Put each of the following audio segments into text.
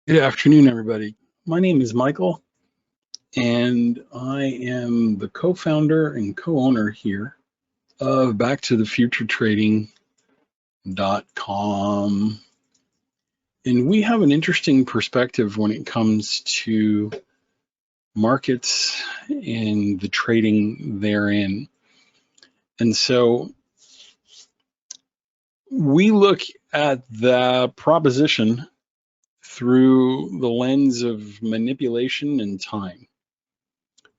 Good afternoon, everybody. My name is Michael, and I am the co-founder and co-owner here of BackToTheFutureTrading.com. And we have an interesting perspective when it comes to markets and the trading therein. And so we look at the proposition through the lens of manipulation and time.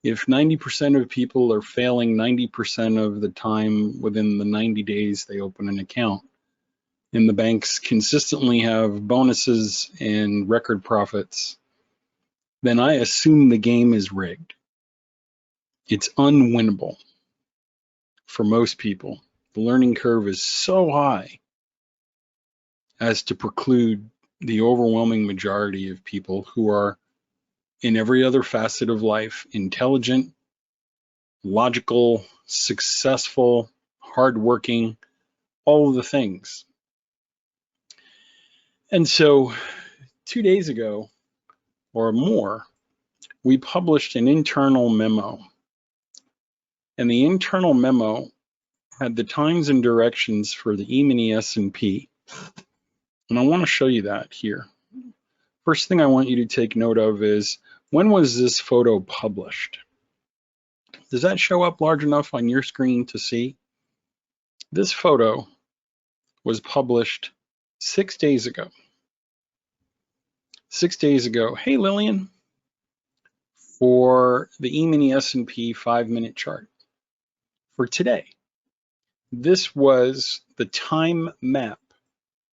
If 90% of people are failing 90% of the time within the 90 days they open an account, and the banks consistently have bonuses and record profits, then I assume the game is rigged. It's unwinnable for most people. The learning curve is so high as to preclude the overwhelming majority of people who are, in every other facet of life, intelligent, logical, successful, hardworking, all of the things. And so 2 days ago or more, we published an internal memo. And the internal memo had the times and directions for the E-mini S&P. And I want to show you that here. First thing I want you to take note of is, when was this photo published? Does that show up large enough on your screen to see? This photo was published 6 days ago. 6 days ago. Hey, Lillian. For the E-mini S&P 5-minute chart for today. This was the time map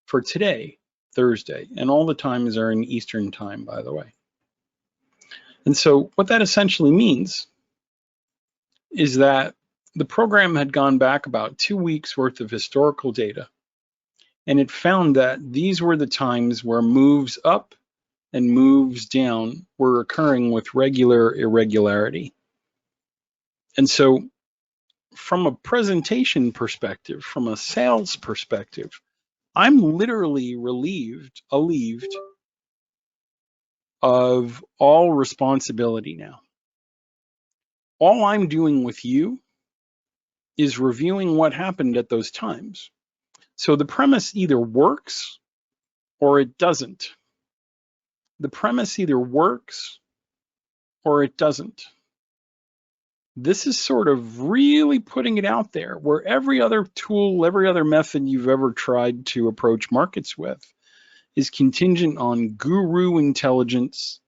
for today, Thursday, and all the times are in Eastern time, by the way. And so what that essentially means is that the program had gone back about 2 weeks worth of historical data, and it found that these were the times where moves up and moves down were occurring with regular irregularity. And so from a presentation perspective, from a sales perspective, I'm literally relieved of all responsibility now. All I'm doing with you is reviewing what happened at those times. So the premise either works or it doesn't. The premise either works or it doesn't. This is sort of really putting it out there, where every other tool, every other method you've ever tried to approach markets with is contingent on guru intelligence.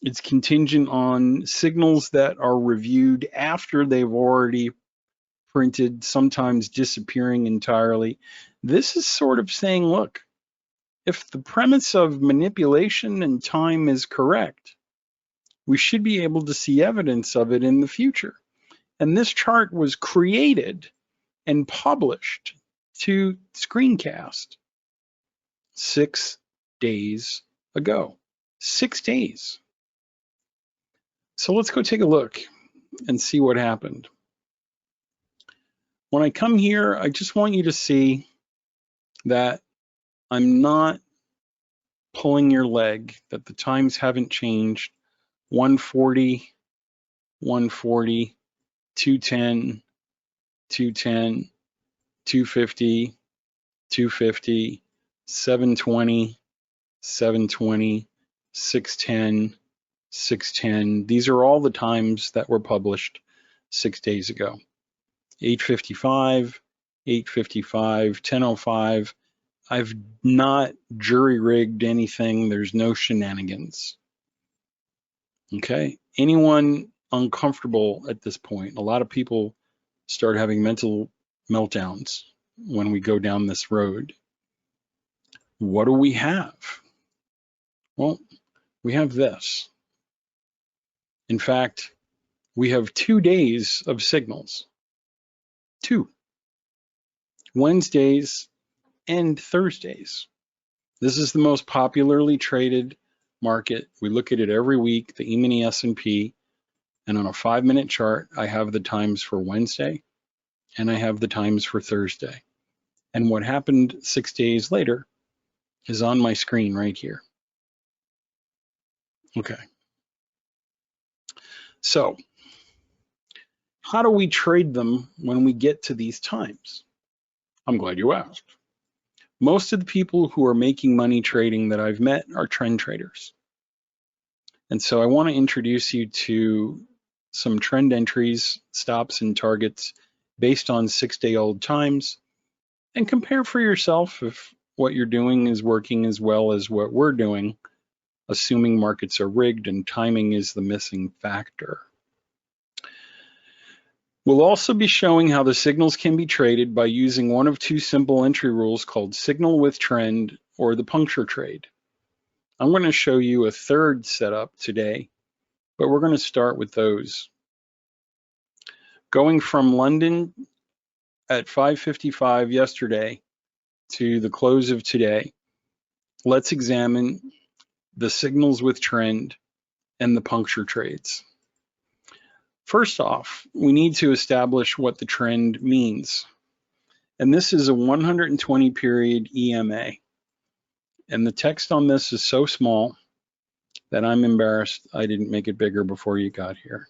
It's contingent on signals that are reviewed after they've already printed, sometimes disappearing entirely. This is sort of saying, look, if the premise of manipulation and time is correct, we should be able to see evidence of it in the future. And this chart was created and published to screencast 6 days ago. 6 days. So let's go take a look and see what happened. When I come here, I just want you to see that I'm not pulling your leg, that the times haven't changed. 140, 140, 210, 210, 250, 250, 720, 720, 610, 610. These are all the times that were published 6 days ago. 855, 855, 1005. I've not jury-rigged anything. There's no shenanigans. Okay? Anyone uncomfortable at this point? A lot of people start having mental meltdowns when we go down this road. What do we have? Well, we have this. In fact, we have 2 days of signals. 2. Wednesdays and Thursdays. This is the most popularly traded market. We look at it every week, the E-mini S&P, and on a 5-minute chart, I have the times for Wednesday and I have the times for Thursday. And what happened 6 days later is on my screen right here. Okay. So how do we trade them when we get to these times? I'm glad you asked. Most of the people who are making money trading that I've met are trend traders. And so I want to introduce you to some trend entries, stops, and targets based on 6-day-old times, and compare for yourself if what you're doing is working as well as what we're doing, assuming markets are rigged and timing is the missing factor. We'll also be showing how the signals can be traded by using one of two simple entry rules called signal with trend or the puncture trade. I'm going to show you a third setup today, but we're going to start with those. Going from London at 5:55 yesterday to the close of today, let's examine the signals with trend and the puncture trades. First off, we need to establish what the trend means. And this is a 120 period EMA. And the text on this is so small that I'm embarrassed I didn't make it bigger before you got here.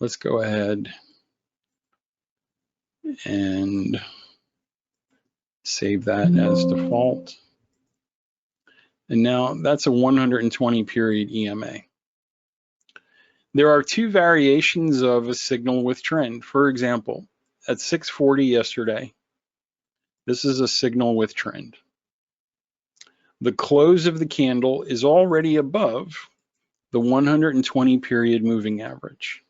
Let's go ahead and save that as default. And now that's a 120 period EMA. There are two variations of a signal with trend. For example, at 6:40 yesterday, this is a signal with trend. The close of the candle is already above the 120 period moving average.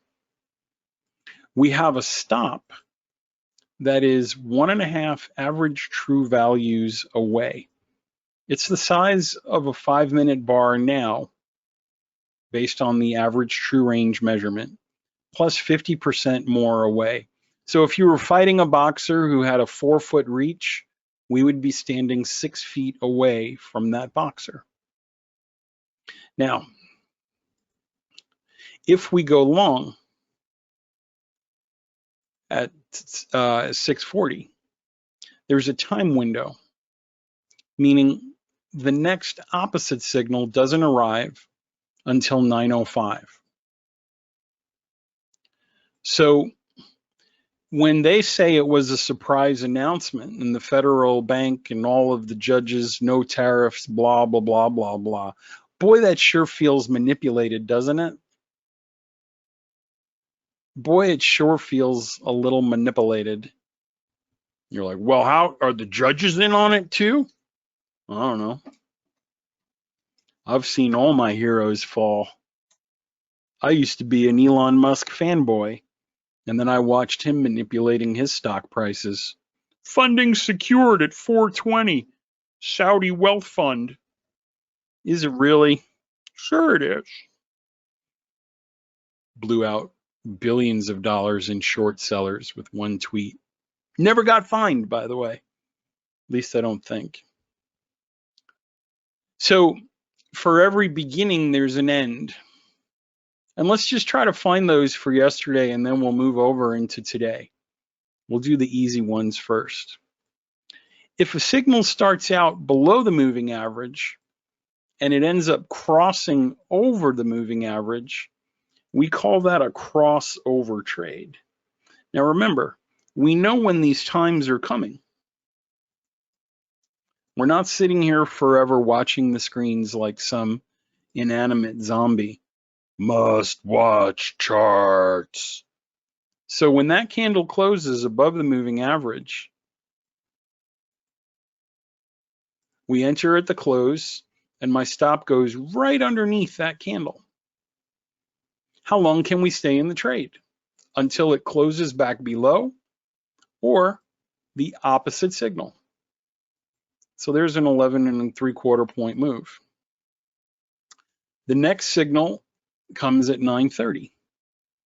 We have a stop that is 1.5 average true values away. It's the size of a 5-minute bar now, based on the average true range measurement, plus 50% more away. So if you were fighting a boxer who had a 4-foot reach, we would be standing 6 feet away from that boxer. Now, if we go long at 6:40, there's a time window, meaning the next opposite signal doesn't arrive until 9:05. So when they say it was a surprise announcement and the federal bank and all of the judges, no tariffs, blah, blah, blah, blah, blah, boy, that sure feels manipulated, doesn't it? Boy, it sure feels a little manipulated. You're like, well, how are the judges in on it too? I don't know. I've seen all my heroes fall. I used to be an Elon Musk fanboy, and then I watched him manipulating his stock prices. Funding secured at 420. Saudi wealth fund. Is it really? Sure it is. Blew out billions of dollars in short sellers with one tweet. Never got fined, by the way. At least I don't think. So for every beginning, there's an end. And let's just try to find those for yesterday, and then we'll move over into today. We'll do the easy ones first. If a signal starts out below the moving average and it ends up crossing over the moving average, we call that a crossover trade. Now remember, we know when these times are coming. We're not sitting here forever watching the screens like some inanimate zombie. Must watch charts. So when that candle closes above the moving average, we enter at the close and my stop goes right underneath that candle. How long can we stay in the trade? Until it closes back below or the opposite signal. So there's an 11 3/4 point move. The next signal comes at 9:30.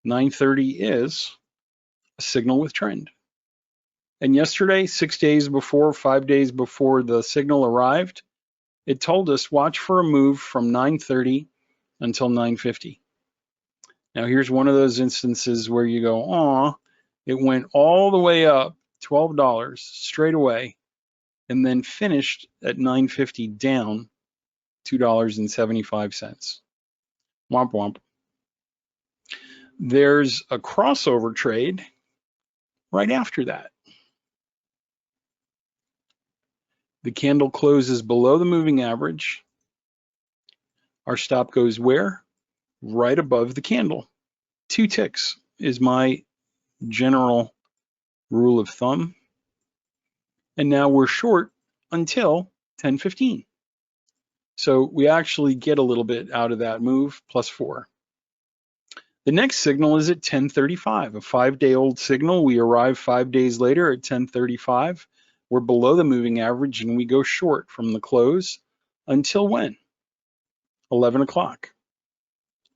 9:30 is a signal with trend. And yesterday, 6 days before, 5 days before the signal arrived, it told us watch for a move from 9:30 until 9:50. Now here's one of those instances where you go, aw, it went all the way up $12 straight away and then finished at 9:50 down $2.75. Womp womp. There's a crossover trade right after that. The candle closes below the moving average. Our stop goes where? Right above the candle. 2 ticks is my general rule of thumb. And now we're short until 10:15. So we actually get a little bit out of that move, +4. The next signal is at 10:35, a 5-day-old signal. We arrive 5 days later at 10:35. We're below the moving average and we go short from the close until when? 11 o'clock.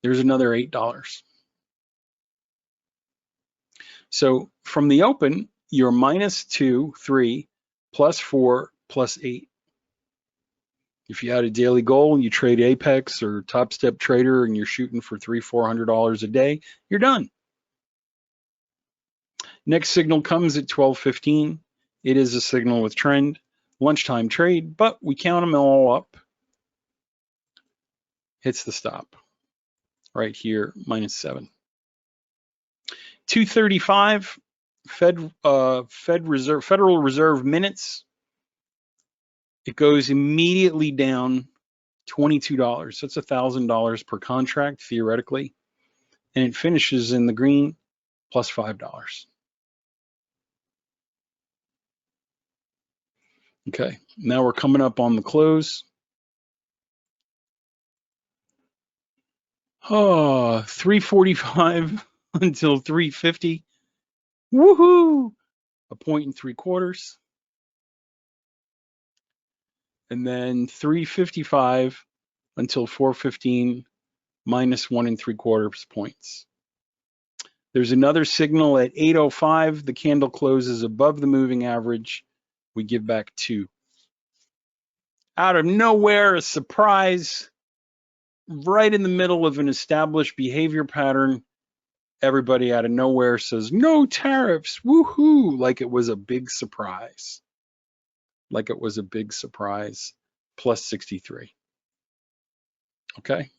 There's another $8. So from the open, you're -2, 3, +4, +8. If you had a daily goal and you trade Apex or Top Step Trader and you're shooting for $300-400 a day, you're done. Next signal comes at 12:15. It is a signal with trend, lunchtime trade, but we count them all up. Hits the stop right here, -7. 2:35, Federal Reserve minutes. It goes immediately down $22. That's $1,000 per contract, theoretically. And it finishes in the green, +5. Okay, now we're coming up on the close. 3:45 until 3:50. Woohoo! A 1.75. And then 3:55 until 4:15, -1.75 points. There's another signal at 8:05. The candle closes above the moving average. We give back 2. Out of nowhere, a surprise, right in the middle of an established behavior pattern. Everybody out of nowhere says, no tariffs, woohoo, like it was a big surprise. Like it was a big surprise, +63. Okay.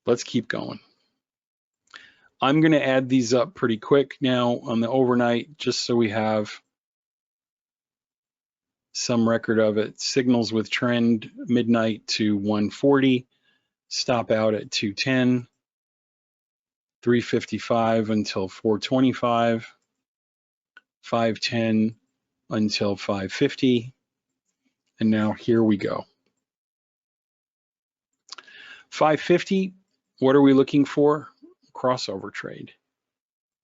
Let's keep going. I'm going to add these up pretty quick now on the overnight, just so we have some record of it. Signals with trend, midnight to 1:40, stop out at 2:10, 3:55 until 4:25, 5:10 until 5:50, and now here we go. 5:50, what are we looking for? Crossover trade.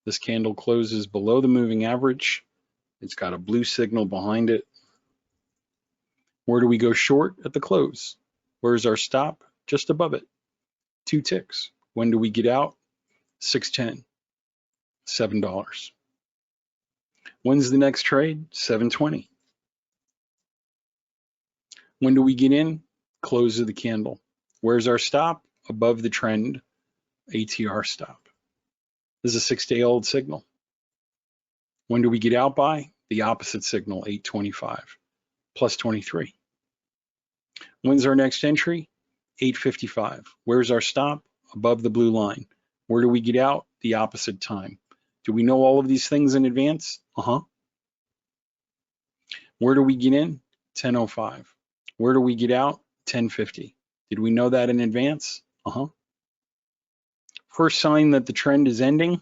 This candle closes below the moving average. It's got a blue signal behind it. Where do we go short at the close? Where's our stop? Just above it. 2 ticks. When do we get out? 6:10. $7. When's the next trade? 7:20. When do we get in? Close of the candle. Where's our stop? Above the trend, ATR stop. This is a 6-day-old signal. When do we get out by? The opposite signal, 8:25, +23. When's our next entry? 8:55. Where's our stop? Above the blue line. Where do we get out? The opposite time. Do we know all of these things in advance? Where do we get in? 10:05. Where do we get out? 10:50. Did we know that in advance? First sign that the trend is ending,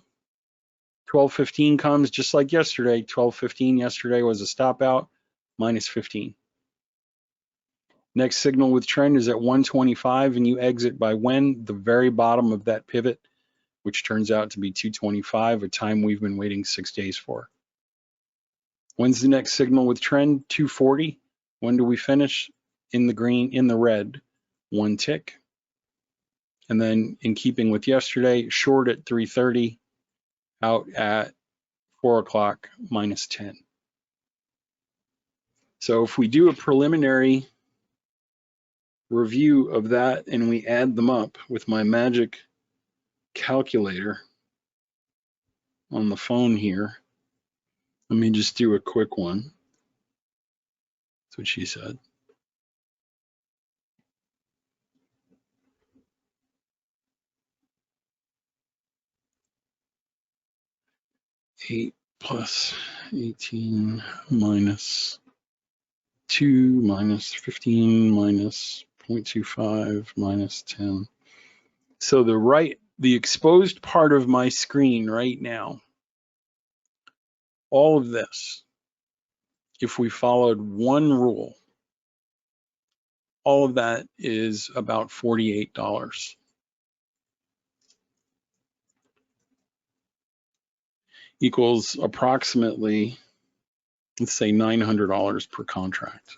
12:15 comes, just like yesterday. 12:15 yesterday was a stop out, -15. Next signal with trend is at 1:25, and you exit by when? The very bottom of that pivot, which turns out to be 2:25, a time we've been waiting 6 days for. When's the next signal with trend? 2:40. When do we finish? In the green, in the red, 1 tick. And then in keeping with yesterday, short at 3:30, out at 4 o'clock, -10. So if we do a preliminary review of that and we add them up with my magic calculator on the phone here, let me just do a quick one. That's what she said. 8 plus 18 minus 2 minus 15 minus 0.25 minus 10. So the exposed part of my screen right now, all of this, if we followed one rule, all of that is about $48. Equals approximately, let's say $900 per contract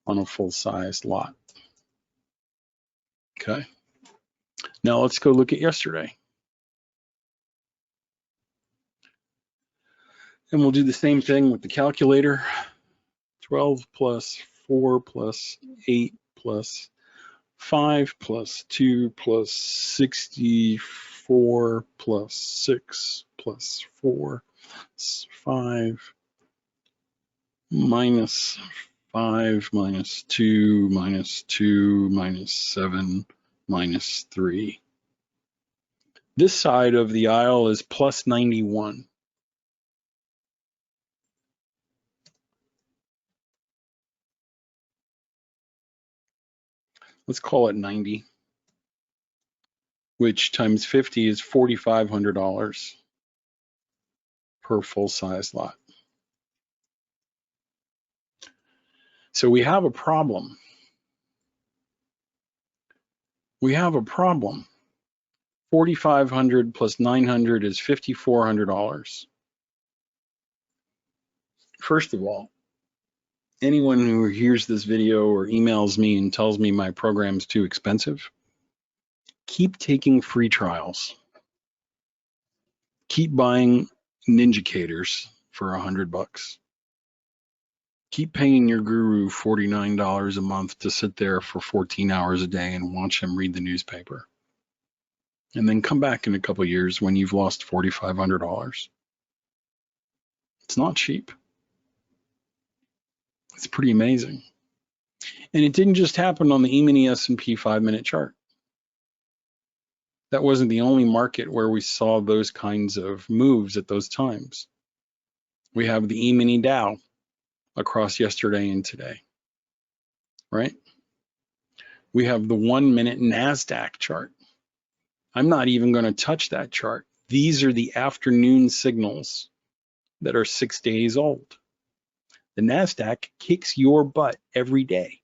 on a full-size lot. Okay. Now let's go look at yesterday. And we'll do the same thing with the calculator. 12 plus 4 plus 8 plus 5 plus 2 plus 64 plus 6 plus 4 plus 5 minus 5 minus 2 minus 2 minus 7 minus 3. This side of the aisle is plus 91. Let's call it 90, which times 50 is $4,500 per full-size lot. So we have a problem. We have a problem. 4,500 plus 900 is $5,400. First of all, anyone who hears this video or emails me and tells me my program's too expensive, keep taking free trials. Keep buying NinjaTraders for $100. Keep paying your guru $49 a month to sit there for 14 hours a day and watch him read the newspaper. And then come back in a couple of years when you've lost $4,500. It's not cheap. It's pretty amazing. And it didn't just happen on the E-mini S&P 5-minute chart. That wasn't the only market where we saw those kinds of moves at those times. We have the E-mini Dow across yesterday and today, right? We have the 1-minute NASDAQ chart. I'm not even going to touch that chart. These are the afternoon signals that are 6 days old. The NASDAQ kicks your butt every day.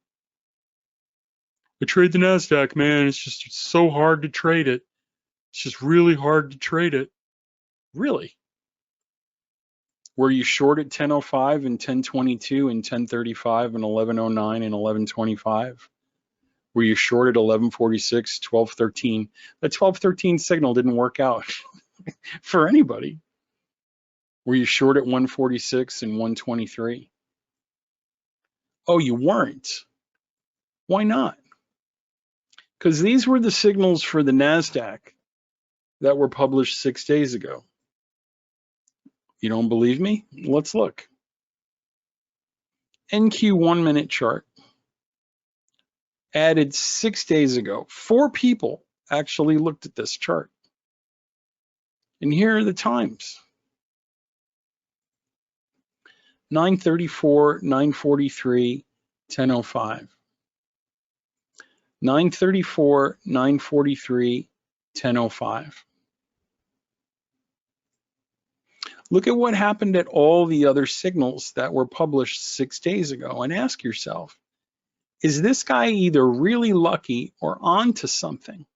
I trade the NASDAQ, man. It's so hard to trade it. It's just really hard to trade it. Really? Were you short at 10:05 and 10:22 and 10:35 and 11:09 and 11:25? Were you short at 11:46, 12:13? That 12:13 signal didn't work out for anybody. Were you short at 146 and 123? Oh, you weren't. Why not? Because these were the signals for the NASDAQ that were published 6 days ago. You don't believe me? Let's look. NQ 1-minute chart added 6 days ago. 4 people actually looked at this chart. And here are the times. 9:34, 9:43, 10:05. 9:34, 9:43, 10:05. Look at what happened at all the other signals that were published 6 days ago and ask yourself, is this guy either really lucky or onto something?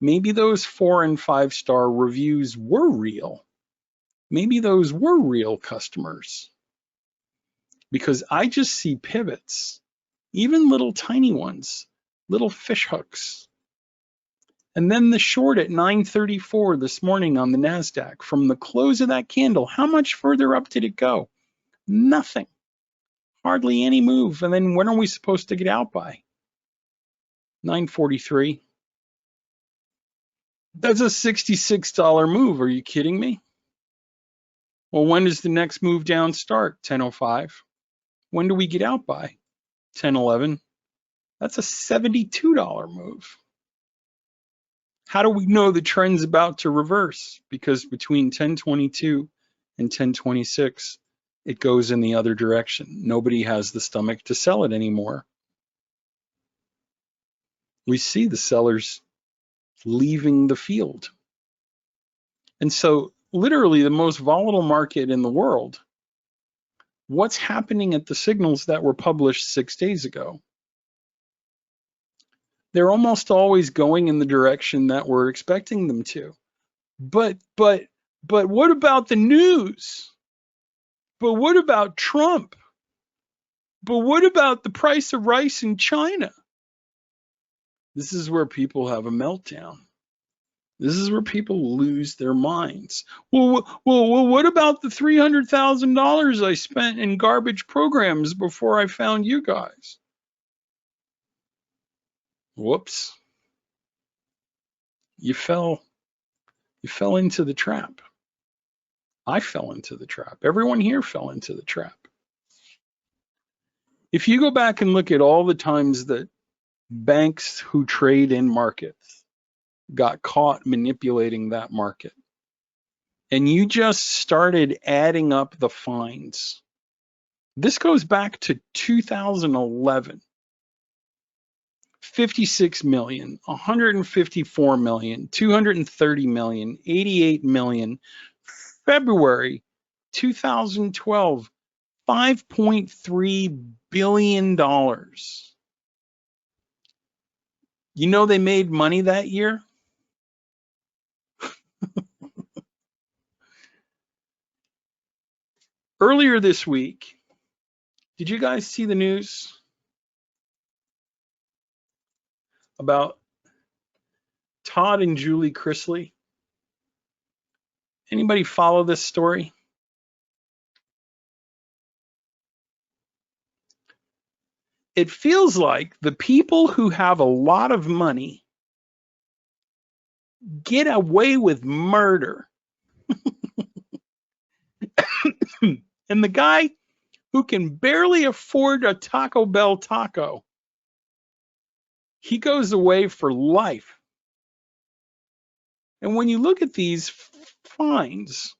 Maybe those 4- and 5-star reviews were real. Maybe those were real customers. Because I just see pivots, even little tiny ones, little fish hooks. And then the short at 9:34 this morning on the NASDAQ, from the close of that candle, how much further up did it go? Nothing. Hardly any move. And then when are we supposed to get out by? 9:43. That's a $66 move. Are you kidding me? Well, when does the next move down start? 10:05. When do we get out by? 10:11. That's a $72 move. How do we know the trend's about to reverse? Because between 1022 and 1026, it goes in the other direction. Nobody has the stomach to sell it anymore. We see the sellers leaving the field. And so literally the most volatile market in the world, what's happening at the signals that were published 6 days ago? They're almost always going in the direction that we're expecting them to. But what about the news? But what about Trump? But what about the price of rice in China? This is where people have a meltdown. This is where people lose their minds. Well, what about the $300,000 I spent in garbage programs before I found you guys? Whoops. You fell into the trap. I fell into the trap. Everyone here fell into the trap. If you go back and look at all the times that banks who trade in markets got caught manipulating that market, and you just started adding up the fines, this goes back to 2011. 56 million, 154 million, 230 million, 88 million. February 2012, $5.3 billion. You know they made money that year? Earlier this week, did you guys see the news about Todd and Julie Chrisley? Anybody follow this story? It feels like the people who have a lot of money get away with murder. And the guy who can barely afford a Taco Bell taco, he goes away for life. And when you look at these fines,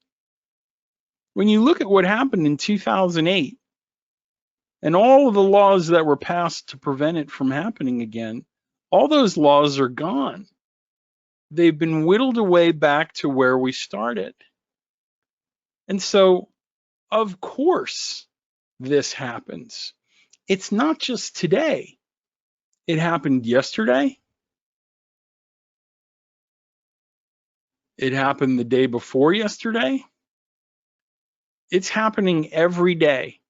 when you look at what happened in 2008, and all of the laws that were passed to prevent it from happening again, all those laws are gone. They've been whittled away back to where we started. And so, of course, this happens. It's not just today. It happened yesterday. It happened the day before yesterday. It's happening every day.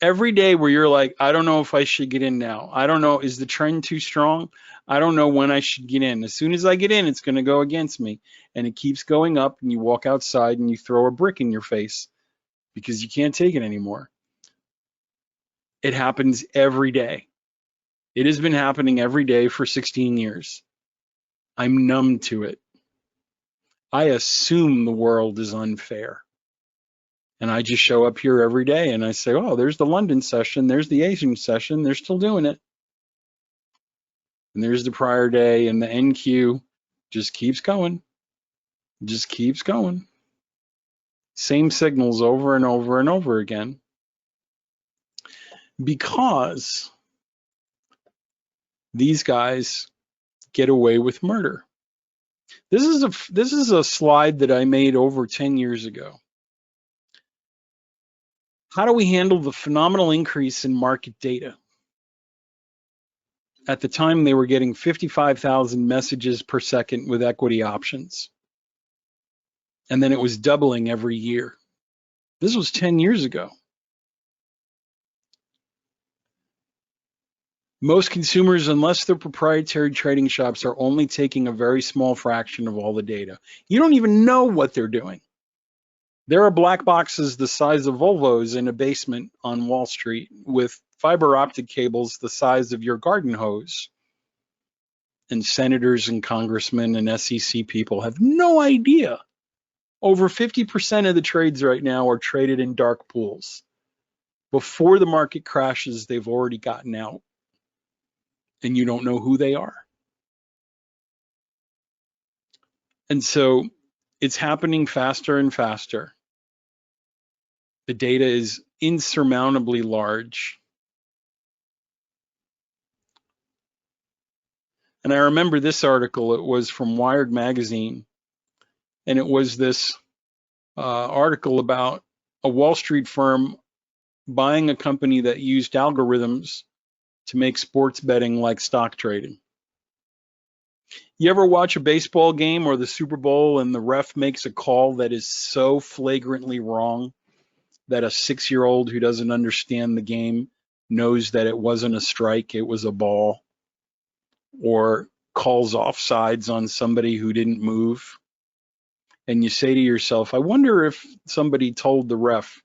Every day where you're like, I don't know if I should get in now. I don't know, is the trend too strong? I don't know when I should get in. As soon as I get in, it's going to go against me. And it keeps going up, and you walk outside and you throw a brick in your face because you can't take it anymore. It happens every day. It has been happening every day for 16 years. I'm numb to it. I assume the world is unfair. And I just show up here every day and I say, oh, there's the London session, there's the Asian session, they're still doing it. And there's the prior day, and the NQ just keeps going. Just keeps going. Same signals over and over and over again. Because these guys get away with murder. This is a slide that I made over 10 years ago. How do we handle the phenomenal increase in market data? At the time, they were getting 55,000 messages per second with equity options. And then it was doubling every year. This was 10 years ago. Most consumers, unless they're proprietary trading shops, are only taking a very small fraction of all the data. You don't even know what they're doing. There are black boxes the size of Volvos in a basement on Wall Street with fiber optic cables the size of your garden hose. And senators and congressmen and SEC people have no idea. Over 50% of the trades right now are traded in dark pools. Before the market crashes, they've already gotten out. And you don't know who they are. And so it's happening faster and faster. The data is insurmountably large. And I remember this article, it was from Wired Magazine, and it was this article about a Wall Street firm buying a company that used algorithms to make sports betting like stock trading. You ever watch a baseball game or the Super Bowl and the ref makes a call that is so flagrantly wrong that a 6-year-old who doesn't understand the game knows that it wasn't a strike, it was a ball, or calls offsides on somebody who didn't move? And you say to yourself, I wonder if somebody told the ref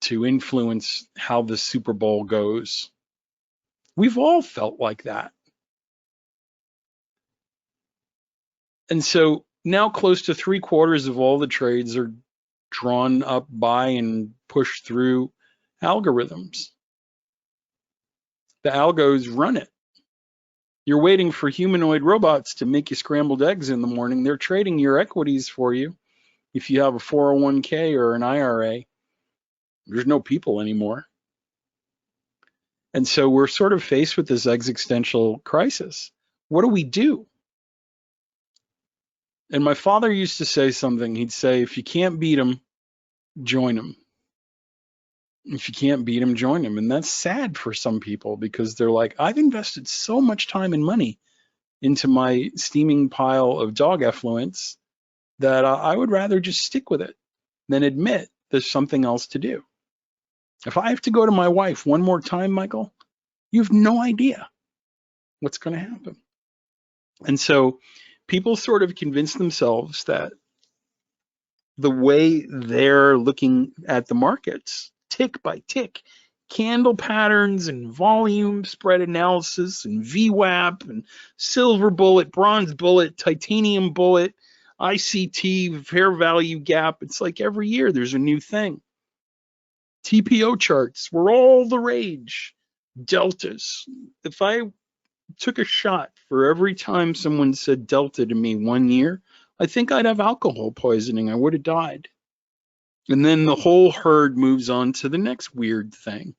to influence how the Super Bowl goes. We've all felt like that. And so now close to 3/4 of all the trades are drawn up by and pushed through algorithms. The algos run it. You're waiting for humanoid robots to make you scrambled eggs in the morning. They're trading your equities for you. If you have a 401k or an IRA, there's no people anymore. And so we're sort of faced with this existential crisis. What do? And my father used to say something. He'd say, if you can't beat them, join them. If you can't beat them, join them. And that's sad for some people because they're like, I've invested so much time and money into my steaming pile of dog effluence that I would rather just stick with it than admit there's something else to do. If I have to go to my wife one more time, Michael, you have no idea what's going to happen. And so people sort of convince themselves that the way they're looking at the markets, tick by tick, candle patterns and volume spread analysis and VWAP and silver bullet, bronze bullet, titanium bullet, ICT, fair value gap. It's like every year there's a new thing. TPO charts were all the rage. Deltas. If I took a shot for every time someone said delta to me one year, I think I'd have alcohol poisoning. I would have died. And then the whole herd moves on to the next weird thing.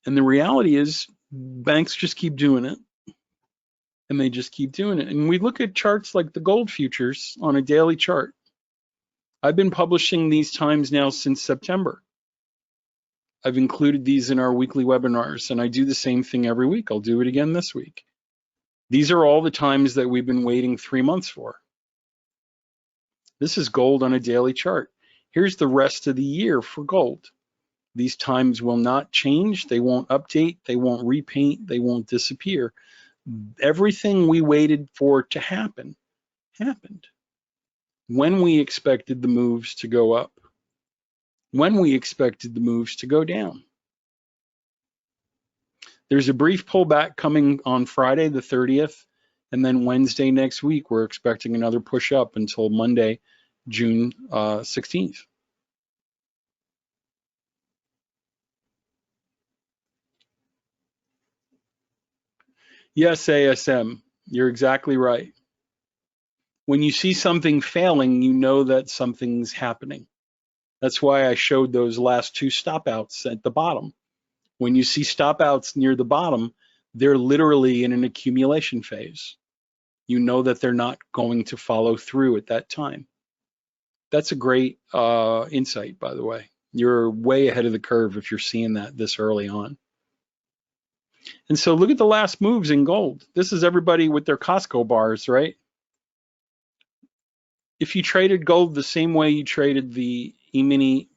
And the reality is banks just keep doing it. And they just keep doing it. And we look at charts like the gold futures on a daily chart. I've been publishing these times now since September. I've included these in our weekly webinars, and I do the same thing every week. I'll do it again this week. These are all the times that we've been waiting 3 months for. This is gold on a daily chart. Here's the rest of the year for gold. These times will not change. They won't update. They won't repaint. They won't disappear. Everything we waited for to happen happened. When we expected the moves to go up, when we expected the moves to go down. There's a brief pullback coming on Friday, the 30th, and then Wednesday next week, we're expecting another push up until Monday, June 16th. Yes, ASM, you're exactly right. When you see something failing, you know that something's happening. That's why I showed those last 2 stop outs at the bottom. When you see stop outs near the bottom, they're literally in an accumulation phase. You know that they're not going to follow through at that time. That's a great insight, by the way. You're way ahead of the curve if you're seeing that this early on. And so look at the last moves in gold. This is everybody with their Costco bars, right? If you traded gold the same way you traded the E-mini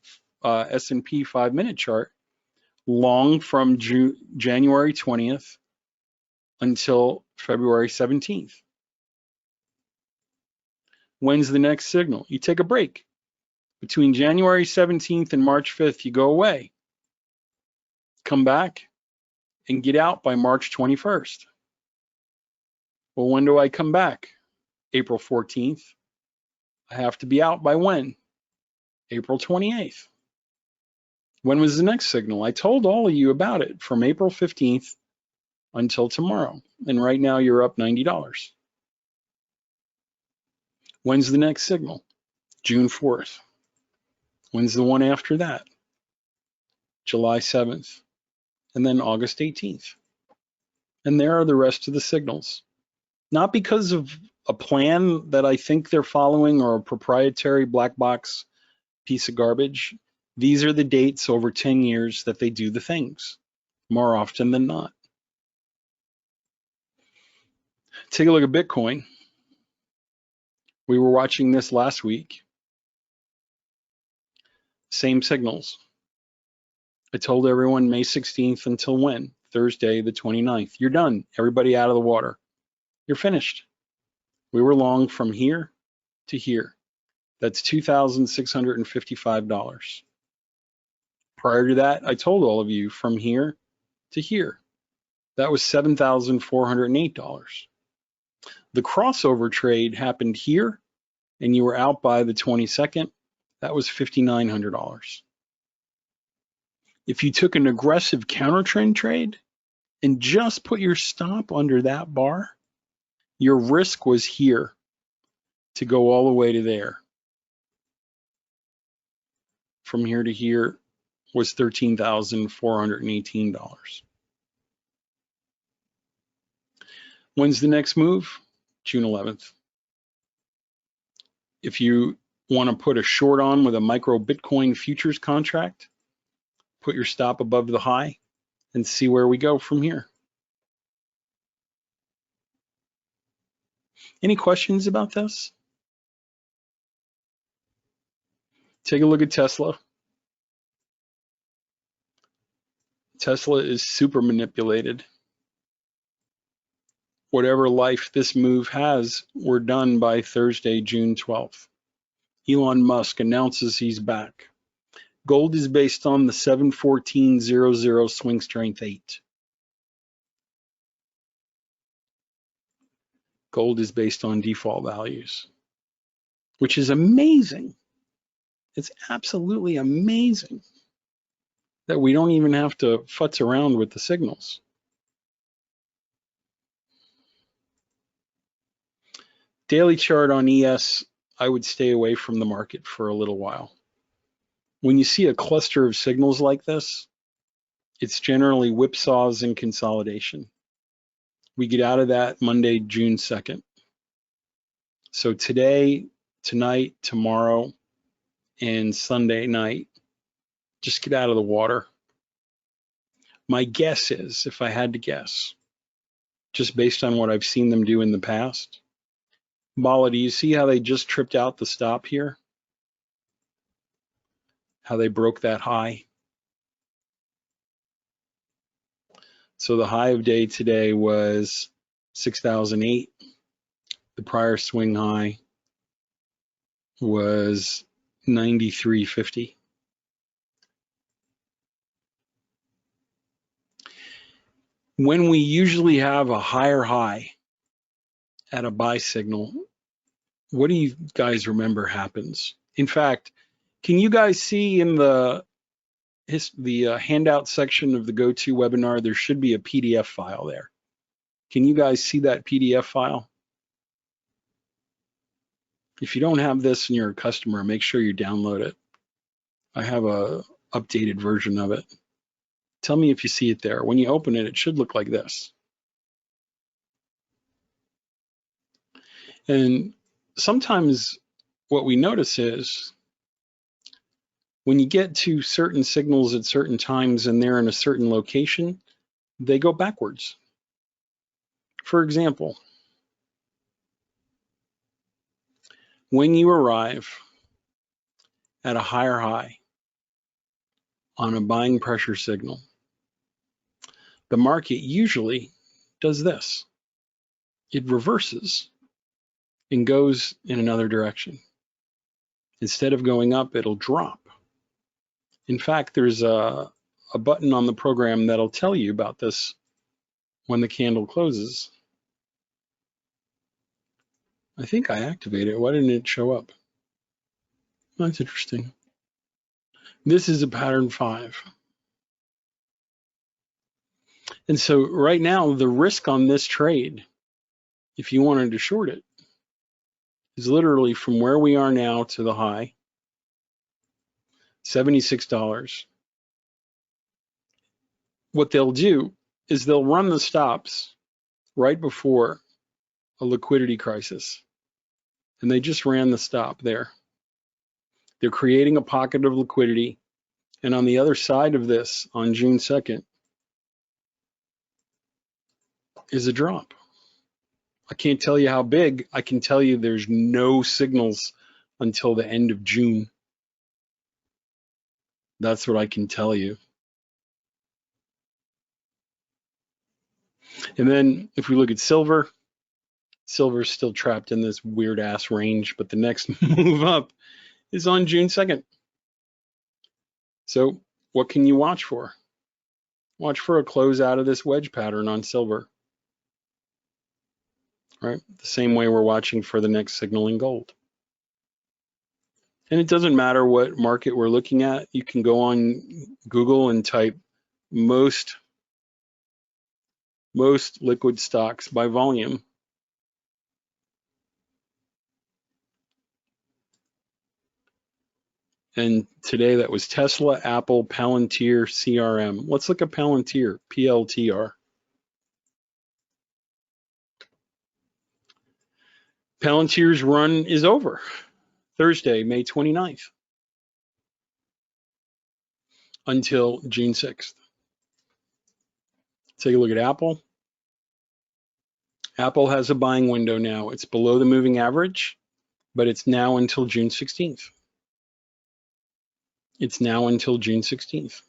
S&P 5-minute chart, long from January 20th until February 17th. When's the next signal? You take a break. Between January 17th and March 5th, you go away. Come back and get out by March 21st. Well, when do I come back? April 14th. I have to be out by when? April 28th. When was the next signal? I told all of you about it from April 15th until tomorrow. And right now you're up $90. When's the next signal? June 4th. When's the one after that? July 7th. And then August 18th. And there are the rest of the signals. Not because of a plan that I think they're following or a proprietary black box piece of garbage. These are the dates over 10 years that they do the things, more often than not. Take a look at Bitcoin. We were watching this last week. Same signals. I told everyone May 16th until when? Thursday the 29th. You're done. Everybody out of the water. You're finished. We were long from here to here. That's $2,655. Prior to that, I told all of you from here to here. That was $7,408. The crossover trade happened here, and you were out by the 22nd. That was $5,900. If you took an aggressive counter trend trade and just put your stop under that bar, your risk was here to go all the way to there. From here to here was $13,418. When's the next move? June 11th. If you want to put a short on with a micro Bitcoin futures contract, put your stop above the high and see where we go from here. Any questions about this? Take a look at Tesla. Tesla is super manipulated. Whatever life this move has, we're done by Thursday, June 12th. Elon Musk announces he's back. Gold is based on the 71400 swing strength 8. Gold is based on default values, which is amazing. It's absolutely amazing that we don't even have to futz around with the signals. Daily chart on ES, I would stay away from the market for a little while. When you see a cluster of signals like this, it's generally whipsaws and consolidation. We get out of that Monday, June 2nd. So today, tonight, tomorrow, and Sunday night, just get out of the water. My guess is, if I had to guess, just based on what I've seen them do in the past, Bala, do you see how they just tripped out the stop here? How they broke that high? So the high of day today was 6,008. The prior swing high was 93.50. When we usually have a higher high at a buy signal, what do you guys remember happens? In fact, can you guys see in the handout section of the GoToWebinar, there should be a PDF file there. Can you guys see that PDF file? If you don't have this and you're a customer, make sure you download it. I have a updated version of it. Tell me if you see it there. When you open it, it should look like this. And sometimes what we notice is when you get to certain signals at certain times and they're in a certain location, they go backwards. For example, when you arrive at a higher high on a buying pressure signal, the market usually does this. It reverses and goes in another direction. Instead of going up, it'll drop. In fact, there's a button on the program that'll tell you about this when the candle closes. I think I activated it. Why didn't it show up? That's interesting. This is a pattern 5. And so right now, the risk on this trade, if you wanted to short it, is literally from where we are now to the high, $76. What they'll do is they'll run the stops right before a liquidity crisis. And they just ran the stop there. They're creating a pocket of liquidity. And on the other side of this, on June 2nd, is a drop. I can't tell you how big. I can tell you there's no signals until the end of June. That's what I can tell you. And then if we look at silver, silver's still trapped in this weird ass range, but the next move up is on June 2nd. So what can you watch for? Watch for a close out of this wedge pattern on silver. Right? The same way we're watching for the next signal in gold. And it doesn't matter what market we're looking at. You can go on Google and type most liquid stocks by volume. And today that was Tesla, Apple, Palantir, CRM. Let's look at Palantir, PLTR. Palantir's run is over. Thursday, May 29th, until June 6th. Take a look at Apple. Apple has a buying window now. It's below the moving average, but it's now until June 16th. It's now until June 16th.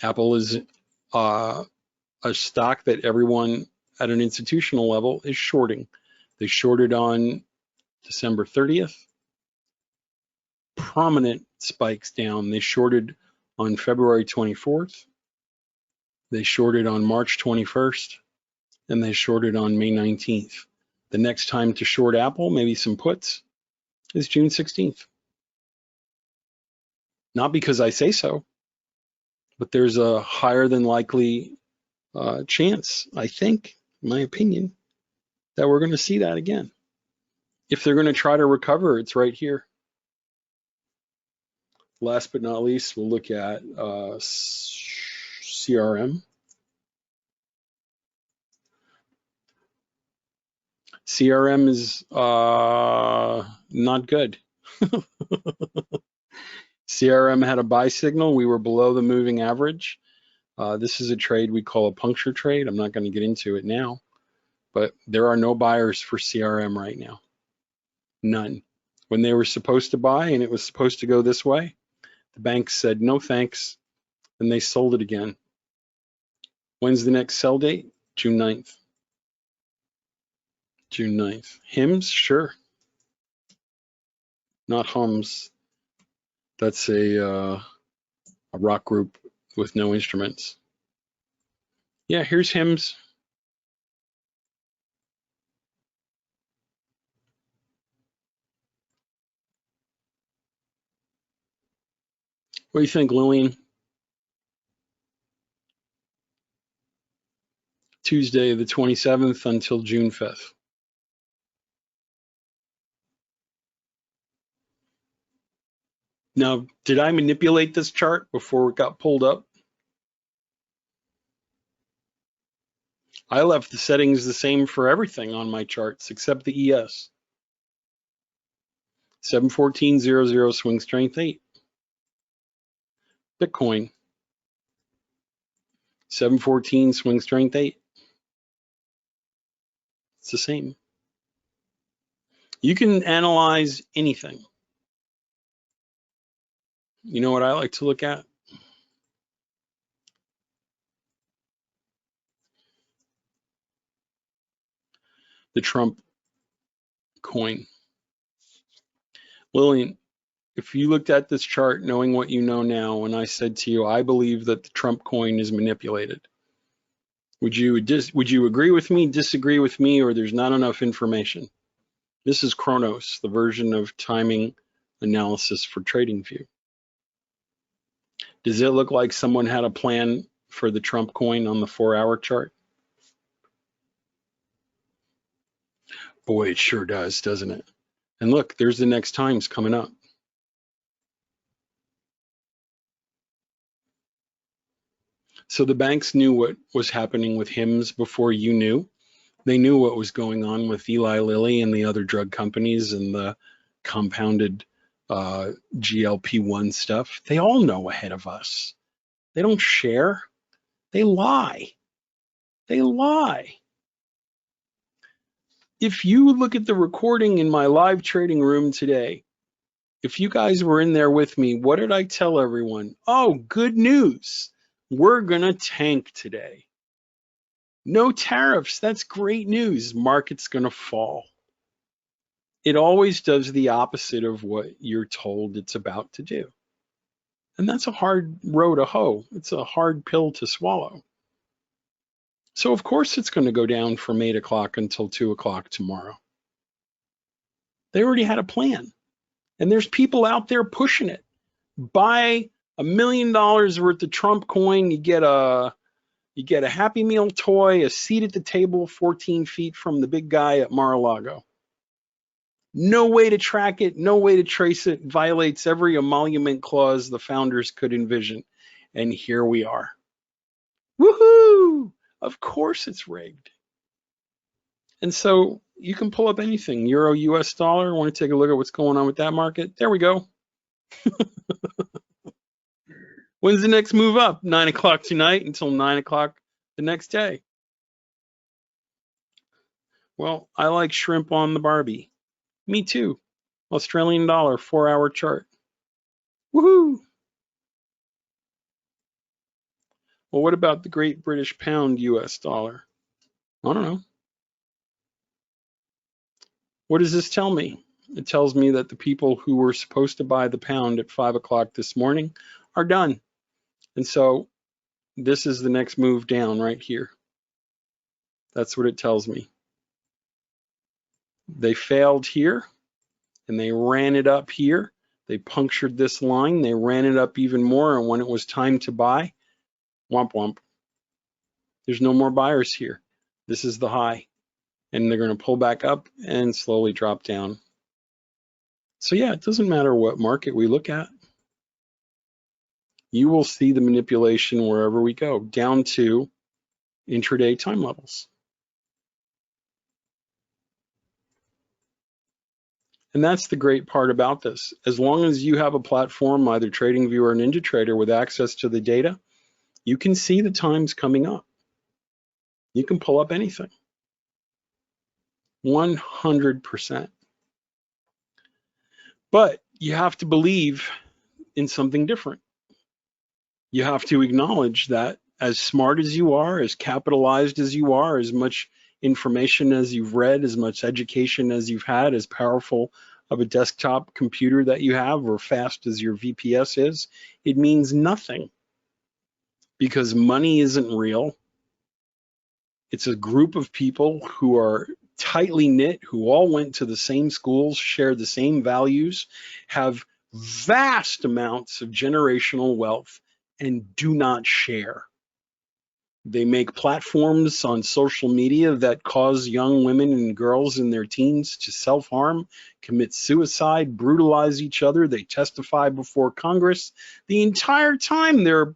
Apple is a stock that everyone at an institutional level is shorting. They shorted on December 30th. Prominent spikes down. They shorted on February 24th. They shorted on March 21st. And they shorted on May 19th. The next time to short Apple, maybe some puts, is June 16th. Not because I say so, but there's a higher than likely chance, I think, in my opinion, that we're going to see that again. If they're going to try to recover, it's right here. Last but not least, we'll look at CRM. CRM is not good. CRM had a buy signal. We were below the moving average. This is a trade we call a puncture trade. I'm not going to get into it now, but there are no buyers for CRM right now. None. When they were supposed to buy and it was supposed to go this way, the banks said no thanks, and they sold it again. When's the next sell date? June 9th. June 9th. HIMS? Sure. Not hums. That's a rock group with no instruments. Yeah, here's HIMS. What do you think, Lillian? Tuesday the 27th until June 5th. Now, did I manipulate this chart before it got pulled up? I left the settings the same for everything on my charts except the ES. 714.00 swing strength 8. Bitcoin. 714 swing strength 8. It's the same. You can analyze anything. You know what I like to look at? The Trump coin. Lillian, if you looked at this chart knowing what you know now, and I said to you, I believe that the Trump coin is manipulated, would you agree with me, disagree with me, or there's not enough information? This is Kronos, the version of timing analysis for TradingView. Does it look like someone had a plan for the Trump coin on the 4-hour chart? Boy, it sure does, doesn't it? And look, there's the next times coming up. So the banks knew what was happening with HIMS before you knew. They knew what was going on with Eli Lilly and the other drug companies and the compounded GLP-1 stuff. They all know ahead of us. They don't share. They lie. They lie. If you look at the recording in my live trading room today, if you guys were in there with me, what did I tell everyone? Oh, good news. We're going to tank today. No tariffs. That's great news. Market's going to fall. It always does the opposite of what you're told it's about to do. And that's a hard row to hoe. It's a hard pill to swallow. So of course it's going to go down from 8 o'clock until 2 o'clock tomorrow. They already had a plan. And there's people out there pushing it. Buy $1 million worth of Trump coin, you get a Happy Meal toy, a seat at the table 14 feet from the big guy at Mar-a-Lago. No way to track it, no way to trace it, violates every emolument clause the founders could envision. And here we are. Woohoo! Of course it's rigged. And so you can pull up anything, Euro, US dollar. Want to take a look at what's going on with that market? There we go. When's the next move up? 9 o'clock tonight until 9 o'clock the next day. Well, I like shrimp on the Barbie. Me too. Australian dollar, 4-hour chart. Woohoo! Well, what about the Great British Pound US dollar? I don't know. What does this tell me? It tells me that the people who were supposed to buy the pound at 5 o'clock this morning are done. And so this is the next move down right here. That's what it tells me. They failed here and they ran it up here. They punctured this line. They ran it up even more. And when it was time to buy, womp womp. There's no more buyers here. This is the high. And they're going to pull back up and slowly drop down. So yeah, it doesn't matter what market we look at. You will see the manipulation wherever we go, down to intraday time levels. And that's the great part about this. As long as you have a platform, either TradingView or NinjaTrader, with access to the data, you can see the times coming up. You can pull up anything. 100%. But you have to believe in something different. You have to acknowledge that as smart as you are, as capitalized as you are, as much information as you've read, as much education as you've had, as powerful of a desktop computer that you have, or fast as your VPS is, it means nothing. Because money isn't real. It's a group of people who are tightly knit, who all went to the same schools, share the same values, have vast amounts of generational wealth, and do not share. They make platforms on social media that cause young women and girls in their teens to self-harm, commit suicide, brutalize each other. They testify before Congress. The entire time their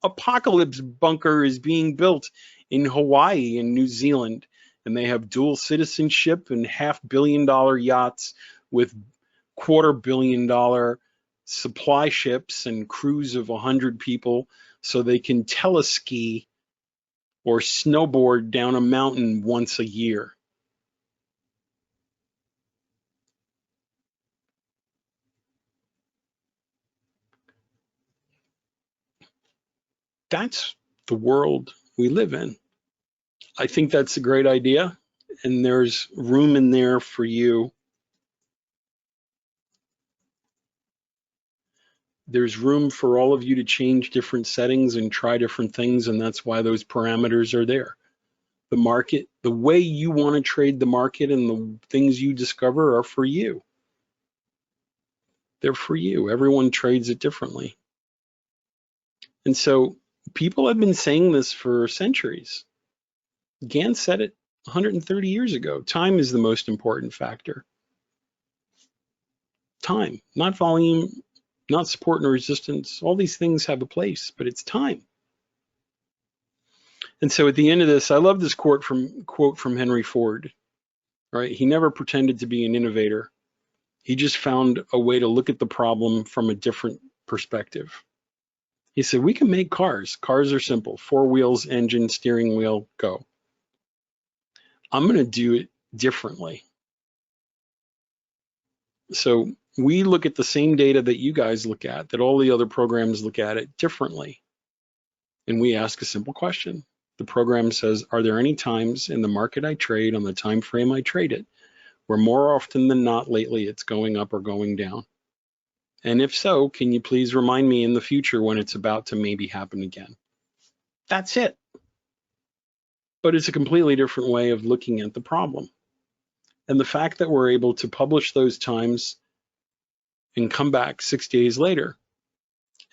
apocalypse bunker is being built in Hawaii and New Zealand. And they have dual citizenship and $500 million yachts with $250 million supply ships and crews of 100 people, so they can teleski or snowboard down a mountain once a year. That's the world we live in. I think that's a great idea, and there's room in there for you. There's room for all of you to change different settings and try different things, and that's why those parameters are there. The market, the way you want to trade the market and the things you discover are for you. They're for you. Everyone trades it differently. And so People have been saying this for centuries. Gans said it 130 years ago. Time is the most important factor. Time, not volume, not support and resistance. All these things have a place, but it's time. And so at the end of this, I love this quote from Henry Ford. Right? He never pretended to be an innovator. He just found a way to look at the problem from a different perspective. He said, we can make cars. Cars are simple. 4 wheels, engine, steering wheel, go. I'm going to do it differently. So we look at the same data that you guys look at, that all the other programs look at it differently. And we ask a simple question. The program says, are there any times in the market I trade on the time frame I trade it where more often than not lately it's going up or going down? And if so, can you please remind me in the future when it's about to maybe happen again? That's it. But it's a completely different way of looking at the problem. And the fact that we're able to publish those times and come back 6 days later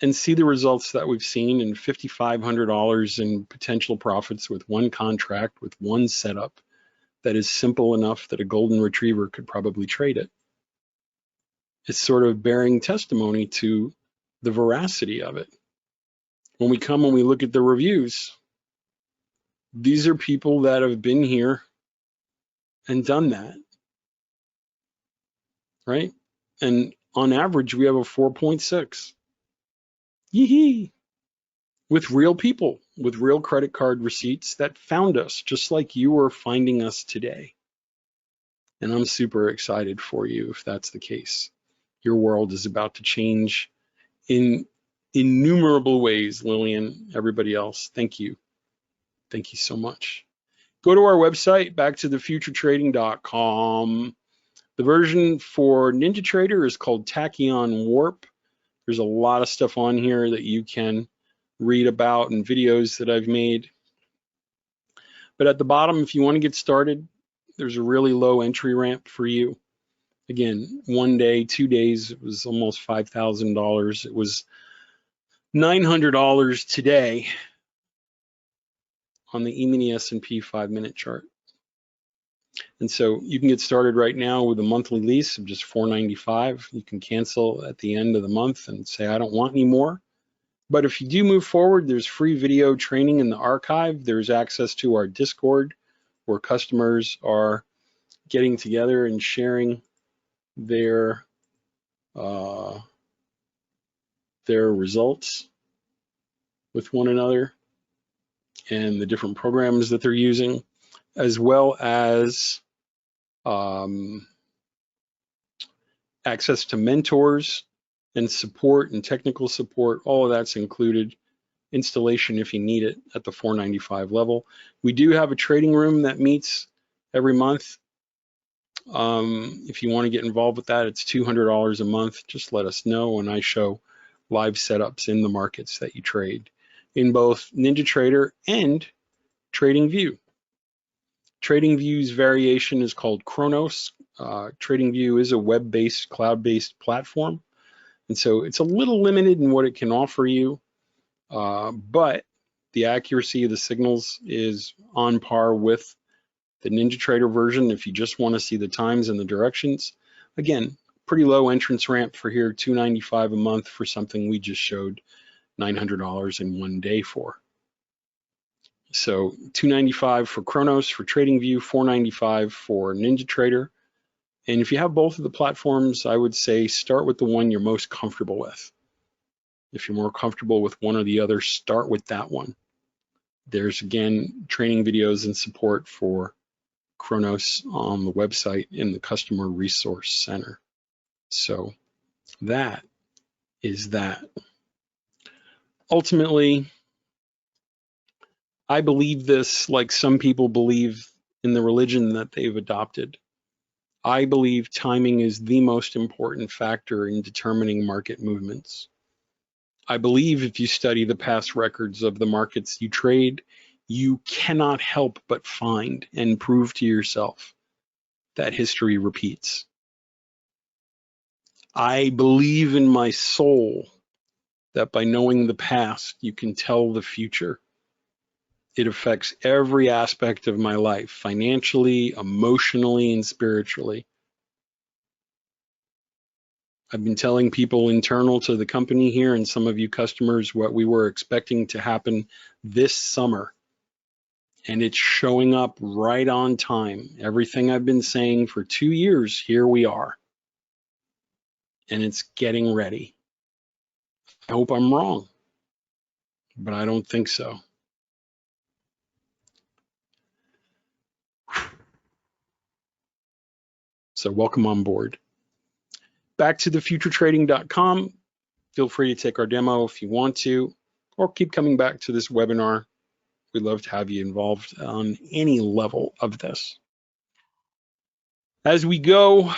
and see the results that we've seen in $5,500 in potential profits with one contract, with one setup that is simple enough that a golden retriever could probably trade it. It's sort of bearing testimony to the veracity of it. When we come and we look at the reviews, these are people that have been here and done that, right? And on average, we have a 4.6. Yee-hee. With real people, with real credit card receipts that found us, just like you are finding us today. And I'm super excited for you if that's the case. Your world is about to change in innumerable ways, Lillian, everybody else. Thank you. Thank you so much. Go to our website, backtothefuturetrading.com. The version for NinjaTrader is called TachEon Warp. There's a lot of stuff on here that you can read about and videos that I've made. But at the bottom, if you want to get started, there's a really low entry ramp for you. Again, 1 day, 2 days, it was almost $5,000. It was $900 today on the E-mini S&P 5-minute chart. And so you can get started right now with a monthly lease of just $495. You can cancel at the end of the month and say, I don't want any more. But if you do move forward, there's free video training in the archive. There's access to our Discord where customers are getting together and sharing their results with one another and the different programs that they're using, as well as access to mentors and support and technical support. All of that's included. Installation if you need it at the $495 level. We do have a trading room that meets every month. If you want to get involved with that, it's $200 a month. Just let us know, and I show live setups in the markets that you trade in both NinjaTrader and TradingView. TradingView's variation is called Kronos. TradingView is a web-based, cloud-based platform, and so it's a little limited in what it can offer you, but the accuracy of the signals is on par with the NinjaTrader version if you just want to see the times and the directions. Again, pretty low entrance ramp for here, $295 a month for something we just showed $900 in 1 day for. So $295 for Kronos, for TradingView, $495 for NinjaTrader. And if you have both of the platforms, I would say start with the one you're most comfortable with. If you're more comfortable with one or the other, start with that one. There's, again, training videos and support for Kronos on the website in the Customer Resource Center. So that is that. Ultimately, I believe this like some people believe in the religion that they've adopted. I believe timing is the most important factor in determining market movements. I believe if you study the past records of the markets you trade, you cannot help but find and prove to yourself that history repeats. I believe in my soul that by knowing the past, you can tell the future. It affects every aspect of my life, financially, emotionally, and spiritually. I've been telling people internal to the company here and some of you customers what we were expecting to happen this summer. And it's showing up right on time. Everything I've been saying for 2 years, here we are. And it's getting ready. I hope I'm wrong, but I don't think so. So welcome on board. Back to thefuturetrading.com. Feel free to take our demo if you want to, or keep coming back to this webinar. We'd love to have you involved on any level of this. As we go,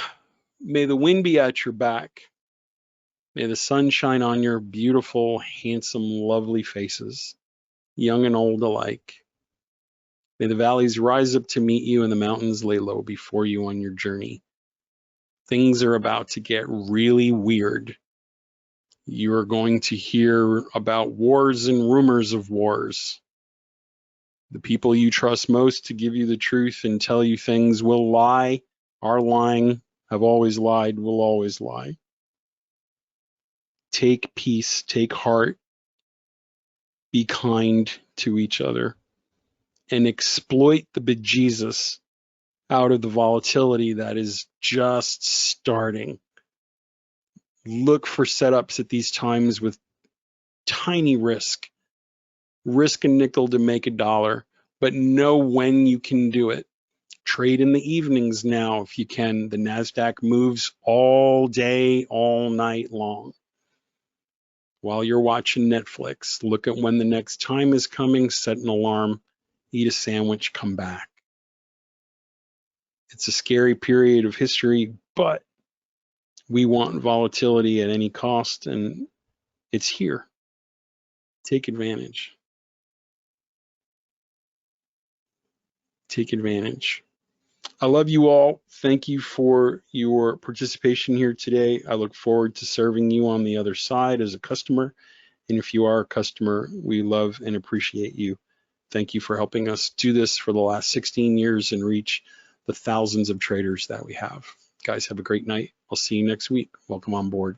may the wind be at your back. May the sun shine on your beautiful, handsome, lovely faces, young and old alike. May the valleys rise up to meet you and the mountains lay low before you on your journey. Things are about to get really weird. You are going to hear about wars and rumors of wars. The people you trust most to give you the truth and tell you things will lie, are lying, have always lied, will always lie. Take peace, take heart, be kind to each other, and exploit the bejesus out of the volatility that is just starting. Look for setups at these times with tiny risk. Risk a nickel to make $1, but know when you can do it. Trade in the evenings now if you can. The NASDAQ moves all day, all night long. While you're watching Netflix, look at when the next time is coming, set an alarm, eat a sandwich, come back. It's a scary period of history, but we want volatility at any cost, and it's here. Take advantage. Take advantage. I love you all. Thank you for your participation here today. I look forward to serving you on the other side as a customer. And if you are a customer, we love and appreciate you. Thank you for helping us do this for the last 16 years and reach the thousands of traders that we have. Guys, have a great night. I'll see you next week. Welcome on board.